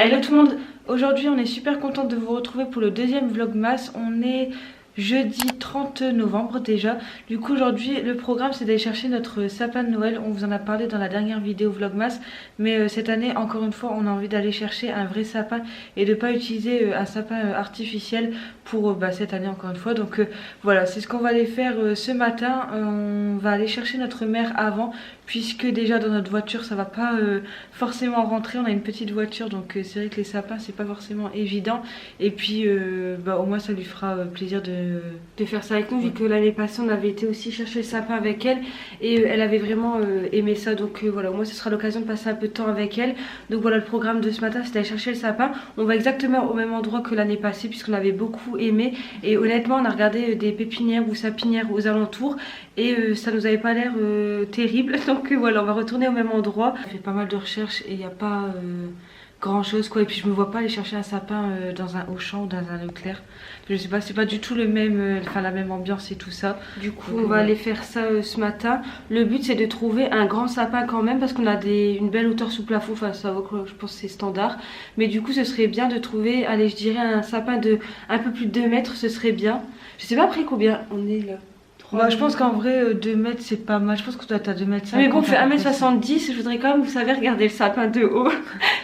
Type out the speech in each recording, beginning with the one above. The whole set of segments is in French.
Hello tout le monde, aujourd'hui on est super contente de vous retrouver pour le deuxième vlogmas. On est jeudi 30 novembre déjà. Du coup aujourd'hui le programme c'est d'aller chercher notre sapin de Noël. On vous en a parlé dans la dernière vidéo vlogmas. Mais cette année encore une fois on a envie d'aller chercher un vrai sapin et de pas utiliser un sapin artificiel pour cette année encore une fois. Donc voilà, c'est ce qu'on va aller faire ce matin. On va aller chercher notre mère avant, puisque déjà dans notre voiture ça va pas forcément rentrer. On a une petite voiture donc c'est vrai que les sapins c'est pas forcément évident. Et puis au moins ça lui fera plaisir de faire ça avec nous, vu que l'année passée on avait été aussi chercher le sapin avec elle et elle avait vraiment aimé ça. Donc voilà, au moins ce sera l'occasion de passer un peu de temps avec elle. Donc voilà, le programme de ce matin c'est d'aller chercher le sapin. On va exactement au même endroit que l'année passée puisqu'on avait beaucoup aimé, et honnêtement on a regardé des pépinières ou sapinières aux alentours et ça nous avait pas l'air terrible. Donc voilà, on va retourner au même endroit. J'ai fait pas mal de recherches et il n'y a pas grand chose quoi, et puis je me vois pas aller chercher un sapin dans un Auchan ou dans un Leclerc. Je sais pas, c'est pas du tout le même, la même ambiance et tout ça. Du coup on va aller faire ça ce matin. Le but c'est de trouver un grand sapin quand même, parce qu'on a une belle hauteur sous plafond, enfin ça va, je pense que c'est standard. Mais du coup ce serait bien de trouver, allez je dirais un sapin de un peu plus de 2 mètres, ce serait bien. Je sais pas après combien on est là. Je pense qu'en vrai 2 mètres c'est pas mal. Je pense que toi t'as 2 mètres 50. Mais bon, on fait 1m70. Je voudrais quand même, vous savez, regarder le sapin de haut.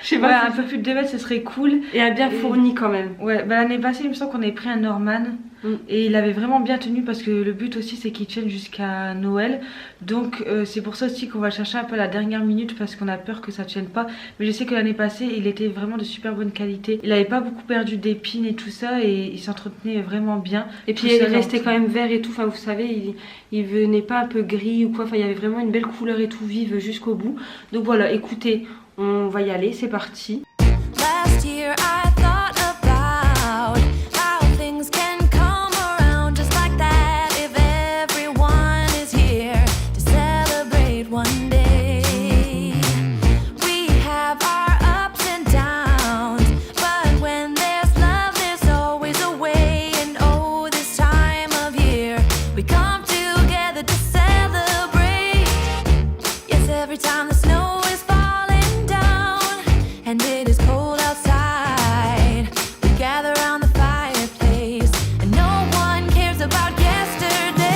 Je sais pas, un peu plus de 2 mètres ce serait cool. Et un bien fourni quand même. Ouais, l'année passée il me semble qu'on avait pris un Norman. Et il avait vraiment bien tenu, parce que le but aussi c'est qu'il tienne jusqu'à Noël. Donc c'est pour ça aussi qu'on va chercher un peu à la dernière minute, parce qu'on a peur que ça tienne pas. Mais je sais que l'année passée il était vraiment de super bonne qualité. Il avait pas beaucoup perdu d'épines et tout ça, et il s'entretenait vraiment bien. Et puis il restait quand même vert et tout. Enfin vous savez, il venait pas un peu gris ou quoi. Enfin il y avait vraiment une belle couleur et tout, vive jusqu'au bout. Donc voilà, écoutez, on va y aller, c'est parti. Last year I thought about how things can come around just like that if everyone is here to celebrate one day. We have our ups and downs, but when there's love there's always a way. And oh, this time of year we come together to celebrate. Yes, every time the snow is falling down and it is cold outside, we gather around the fireplace and no one cares about yesterday.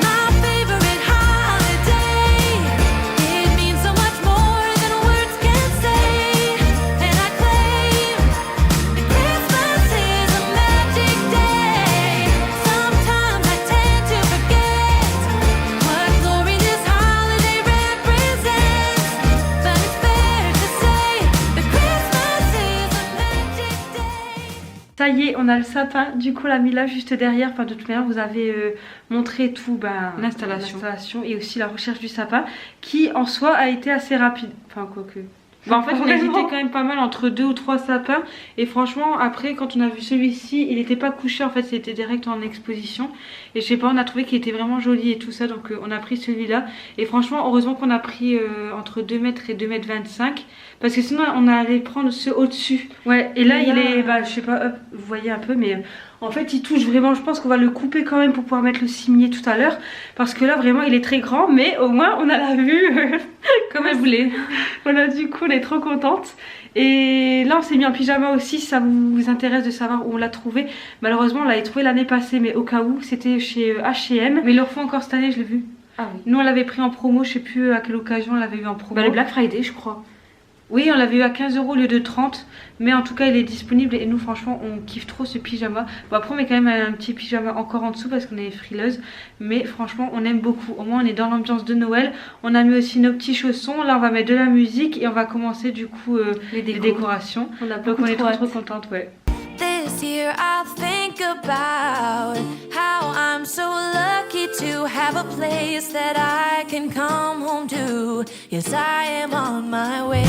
My favorite holiday, it means so much more than words can say. And I claim that Christmas is a magic day. Sometimes I tend to forget what glory this holiday represents, but it's fair to say that Christmas is a magic day. Ça y est, on a le sapin. Du coup, on l'a mis là juste derrière. Enfin, de toute manière, vous avez montré tout, l'installation et aussi la recherche du sapin, qui en soi a été assez rapide. Enfin, quoique. En fait on a hésité quand même pas mal entre 2 ou 3 sapins, et franchement après quand on a vu celui-ci, il n'était pas couché en fait, c'était direct en exposition, et je sais pas, on a trouvé qu'il était vraiment joli et tout ça, donc on a pris celui-là. Et franchement heureusement qu'on a pris entre 2 mètres et 2 mètres 25, parce que sinon on allait prendre ceux au-dessus. Ouais, et là il est, je sais pas, hop, vous voyez un peu, mais en fait il touche vraiment. Je pense qu'on va le couper quand même pour pouvoir mettre le cimier tout à l'heure, parce que là vraiment il est très grand, mais au moins on a la vue comme elle voulait. Voilà, du coup on est trop contente. Et là on s'est mis en pyjama aussi, si ça vous intéresse de savoir où on l'a trouvé. Malheureusement on l'avait trouvé l'année passée, mais au cas où, c'était chez H&M. Mais ils le refont encore cette année, je l'ai vu. Ah oui. Nous on l'avait pris en promo, je sais plus à quelle occasion on l'avait eu en promo. Le Black Friday je crois. Oui, on l'avait eu à 15 € au lieu de 30, mais en tout cas il est disponible, et nous franchement on kiffe trop ce pyjama. Bon après on met quand même un petit pyjama encore en dessous parce qu'on est frileuses, mais franchement on aime beaucoup. Au moins on est dans l'ambiance de Noël. On a mis aussi nos petits chaussons, là on va mettre de la musique et on va commencer du coup les décorations. Donc on est trop contente, ouais. This year I'll think about how I'm so lucky to have a place that I can come home to. Yes, I am on my way.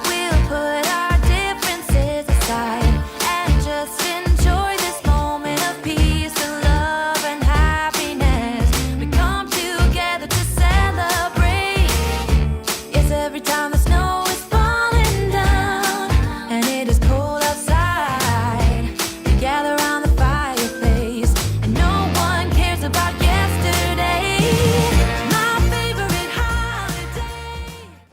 We'll put our differences aside and just enjoy this moment of peace and love and happiness. We come together to celebrate. Yes, every time the snow is falling down and it is cold outside, we gather around the fireplace and no one cares about yesterday. My favorite holiday.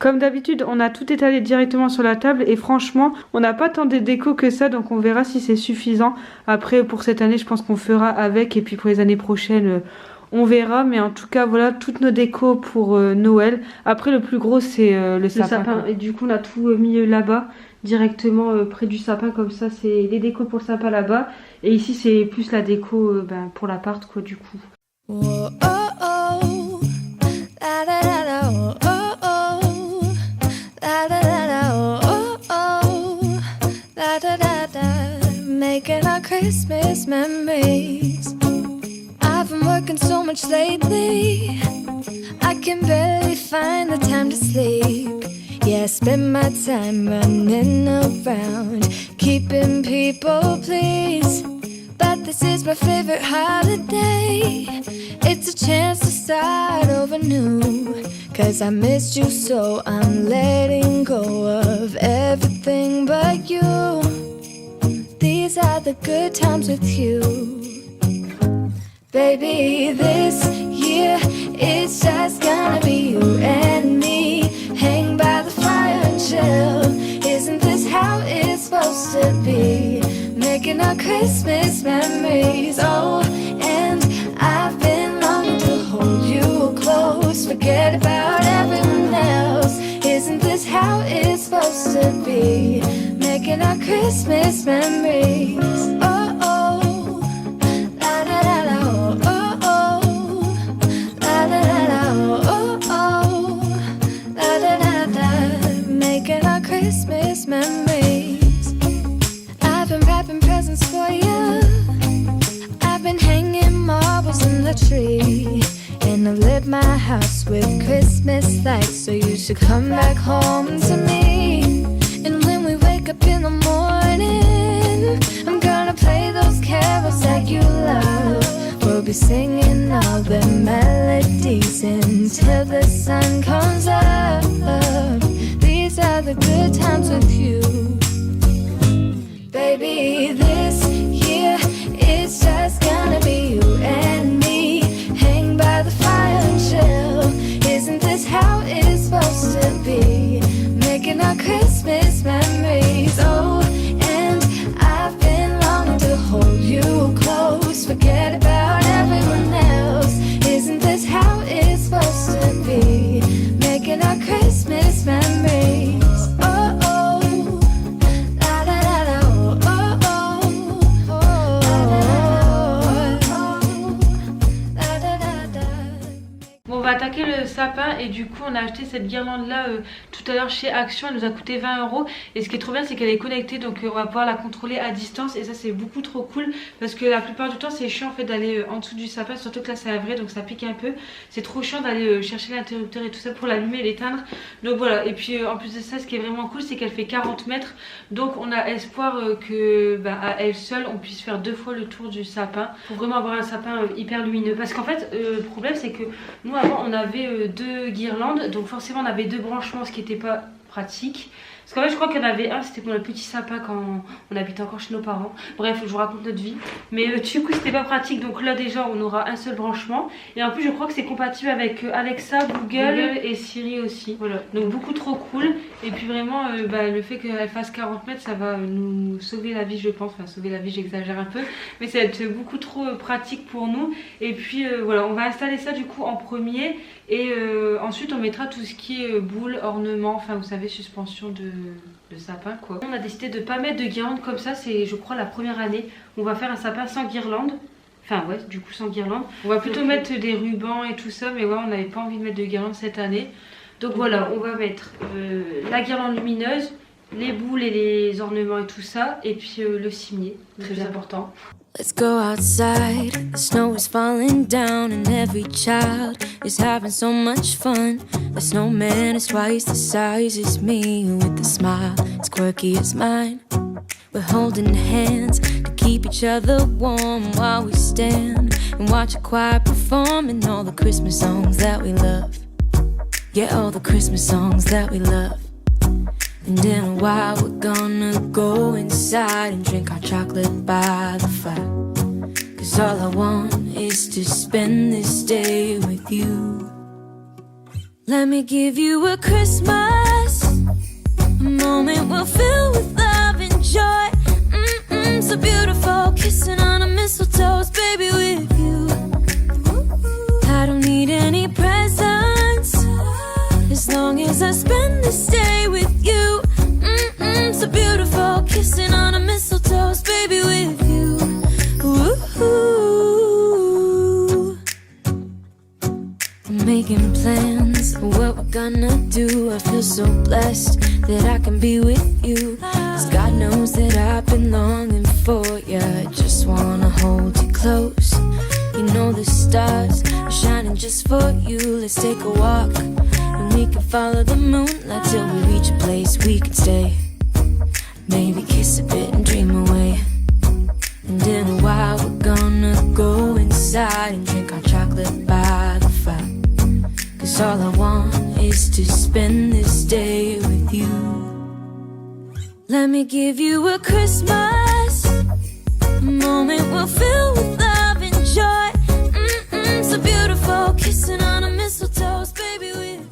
Comme d'habitude, on a tout étalé directement sur la table et franchement, on n'a pas tant de déco que ça, donc on verra si c'est suffisant. Après, pour cette année, je pense qu'on fera avec et puis pour les années prochaines, on verra. Mais en tout cas, voilà toutes nos décos pour Noël. Après, le plus gros, c'est le sapin. Et du coup, on a tout mis là-bas, directement près du sapin, comme ça, c'est les décos pour le sapin là-bas. Et ici, c'est plus la déco pour l'appart, quoi, du coup. Whoa, oh, oh. La, la, la, la, oh, oh, oh. La, la, la, la, oh, oh, oh. La, da, da, da. Making our Christmas memories. I've been working so much lately, I can barely find the time to sleep. Yeah, I spend my time running around, keeping people pleased. But this is my favorite holiday. It's a chance to start over new. 'Cause I missed you so I'm letting go of everything but you. These are the good times with you. Baby, this year it's just gonna be you and me. Hang by the fire and chill. Isn't this how it's supposed to be? Making our Christmas memories. Oh, and I've been longing to hold you close. Forget about everyone else. Isn't this how it's supposed to be? Making our Christmas memories. Oh, oh, la da da da, oh, oh, oh, la da da da, oh, oh, la da da da. Making our Christmas memories. I've been wrapping presents for you. I've been hanging marbles in the tree. And I've lit my house with Christmas lights. So you should come back home to me. And when we wake up in the morning, I'm gonna play those carols that you love. We'll be singing all the melodies until the sun comes up. These are the good times with you. Baby, this year it's just gonna be you and me. Hang by the fire and chill. Isn't this how it's supposed to be? Making our Christmas memories. Oh, and I've been longing to hold you close. Forget about everyone else. Isn't this how it's supposed to be? Making our Christmas memories. Oh, oh, la da da da, oh, oh, oh, oh, la da da da. Bon, on va attaquer le sapin et du coup on a acheté cette guirlande là tout à l'heure chez Action. Elle nous a coûté 20 € et ce qui est trop bien c'est qu'elle est connectée, donc on va pouvoir la contrôler à distance et ça c'est beaucoup trop cool parce que la plupart du temps c'est chiant en fait d'aller en dessous du sapin, surtout que là c'est vrai donc ça pique un peu. C'est trop chiant d'aller chercher l'interrupteur et tout ça pour l'allumer et l'éteindre. Donc voilà, et puis en plus de ça ce qui est vraiment cool c'est qu'elle fait 40 mètres, donc on a espoir que à elle seule on puisse faire 2 fois le tour du sapin pour vraiment avoir un sapin hyper lumineux. Parce qu'en fait le problème c'est que nous avant on avait 2 guirlandes, donc forcément on avait 2 branchements, ce qui n'était pas pratique. Parce qu'en fait je crois qu'il y en avait un, c'était pour le petit sapin quand on habitait encore chez nos parents. Bref, je vous raconte notre vie. Mais du coup c'était pas pratique, donc là déjà on aura un seul branchement. Et en plus je crois que c'est compatible avec Alexa, Google et Siri aussi. Voilà, donc beaucoup trop cool. Et puis vraiment le fait qu'elle fasse 40 mètres ça va nous sauver la vie je pense. Enfin sauver la vie j'exagère un peu. Mais ça va être beaucoup trop pratique pour nous. Et puis voilà, on va installer ça du coup en premier. Et ensuite on mettra tout ce qui est boules, ornements, enfin vous savez suspension de sapin quoi. On a décidé de pas mettre de guirlande comme ça, c'est je crois la première année. On va faire un sapin sans guirlande. Enfin ouais, du coup sans guirlande. On va plutôt mettre des rubans et tout ça, mais ouais on n'avait pas envie de mettre de guirlande cette année. Donc voilà, on va mettre la guirlande lumineuse, les boules et les ornements et tout ça, et puis le cimier, très important. Let's go outside, the snow is falling down and every child is having so much fun. The snowman is twice the size as me with a smile as quirky as mine. We're holding hands to keep each other warm while we stand and watch a choir performing all the Christmas songs that we love. Yeah, all the Christmas songs that we love. And in a while we're gonna go inside and drink our chocolate by the fire. 'Cause all I want is to spend this day with you. Let me give you a Christmas, a moment we'll fill with love and joy. So beautiful, kissing on a mistletoe, baby, with you. I don't need any presents, as long as I spend this day with you. So beautiful, kissing on a mistletoe, baby, with you. Ooh. I'm making plans of what we're gonna do. I feel so blessed that I can be with you, 'cause God knows that I've been longing for you. I just wanna hold you close. You know the stars are shining just for you. Let's take a walk and we can follow the moonlight till we reach a place we can stay. Maybe kiss a bit and dream away. And in a while we're gonna go inside and drink our chocolate by the fire, 'cause all I want is to spend this day with you. Let me give you a Christmas, a moment we'll fill with love and joy. So beautiful, kissing on a mistletoe, baby, with you.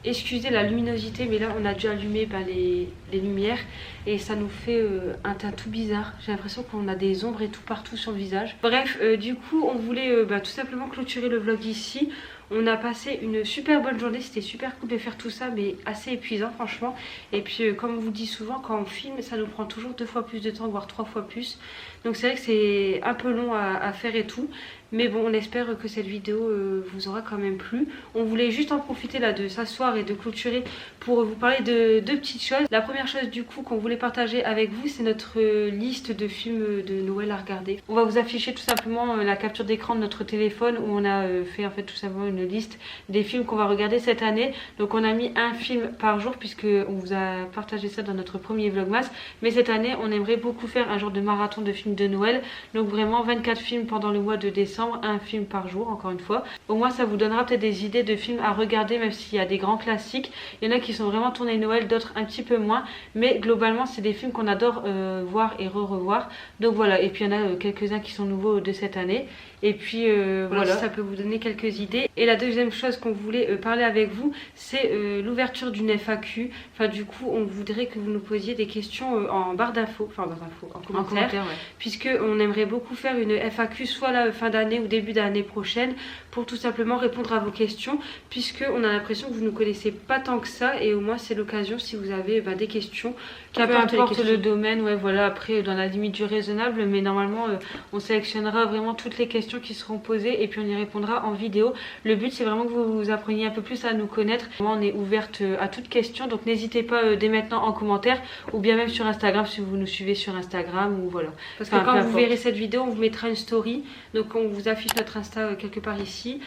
Excusez la luminosité, mais là on a dû allumer les lumières et ça nous fait un teint tout bizarre. J'ai l'impression qu'on a des ombres et tout partout sur le visage. Bref, du coup on voulait tout simplement clôturer le vlog ici. On a passé une super bonne journée, c'était super cool de faire tout ça, mais assez épuisant franchement. Et puis comme on vous dit souvent, quand on filme, ça nous prend toujours 2 fois plus de temps, voire 3 fois plus. Donc c'est vrai que c'est un peu long à faire et tout. Mais bon, on espère que cette vidéo vous aura quand même plu. On voulait juste en profiter là de s'asseoir et de clôturer pour vous parler de 2 petites choses. La première chose du coup qu'on voulait partager avec vous, c'est notre liste de films de Noël à regarder. On va vous afficher tout simplement la capture d'écran de notre téléphone où on a fait en fait tout simplement une liste des films qu'on va regarder cette année. Donc on a mis un film par jour puisque on vous a partagé ça dans notre premier vlogmas. Mais cette année on aimerait beaucoup faire un genre de marathon de films de Noël. Donc vraiment 24 films pendant le mois de décembre, un film par jour encore une fois. Au moins ça vous donnera peut-être des idées de films à regarder, même s'il y a des grands classiques. Il y en a qui sont vraiment tournés Noël, d'autres un petit peu moins. Mais globalement c'est des films qu'on adore voir et revoir. Donc voilà, et puis il y en a quelques-uns qui sont nouveaux de cette année. Et puis voilà, ça peut vous donner quelques idées. Et la deuxième chose qu'on voulait parler avec vous, c'est l'ouverture d'une FAQ. Enfin du coup on voudrait que vous nous posiez des questions en barre d'infos, enfin en barre d'infos, en commentaire, ouais. Puisque on aimerait beaucoup faire une FAQ soit la fin d'année ou début d'année prochaine pour tout simplement répondre à vos questions, puisque on a l'impression que vous ne connaissez pas tant que ça, et au moins c'est l'occasion si vous avez des questions, qu'importe le domaine, ouais voilà, après dans la limite du raisonnable, mais normalement on sélectionnera vraiment toutes les questions qui seront posées et puis on y répondra en vidéo. Le but c'est vraiment que vous appreniez un peu plus à nous connaître. Moi, on est ouverte à toutes questions, donc n'hésitez pas dès maintenant en commentaire ou bien même sur Instagram si vous nous suivez sur Instagram, ou voilà. Parce que quand vous verrez cette vidéo, on vous mettra une story, donc on vous affiche notre Insta quelque part ici.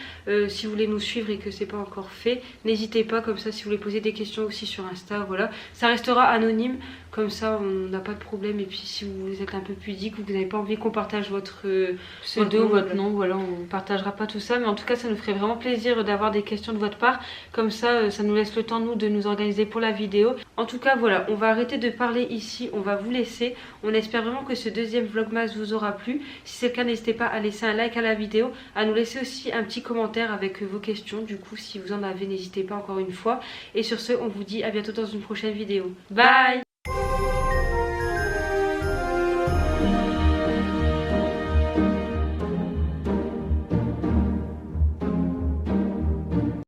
Si vous voulez nous suivre et que c'est pas encore fait, n'hésitez pas, comme ça si vous voulez poser des questions aussi sur Insta, voilà. Ça restera anonyme, comme ça on n'a pas de problème. Et puis si vous êtes un peu pudique ou que vous n'avez pas envie qu'on partage votre pseudo, votre nom, voilà, on partagera pas tout ça. Mais en tout cas ça nous ferait vraiment plaisir d'avoir des questions de votre part. Comme ça, ça nous laisse le temps nous de nous organiser pour la vidéo. En tout cas voilà, on va arrêter de parler ici, on va vous laisser. On espère vraiment que ce deuxième vlogmas vous aura plu. Si c'est le cas, n'hésitez pas à laisser un like à la vidéo, à nous laisser aussi un petit commentaire avec vos questions. Du coup si vous en avez, n'hésitez pas encore une fois. Et sur ce, on vous dit à bientôt dans une prochaine vidéo. Bye.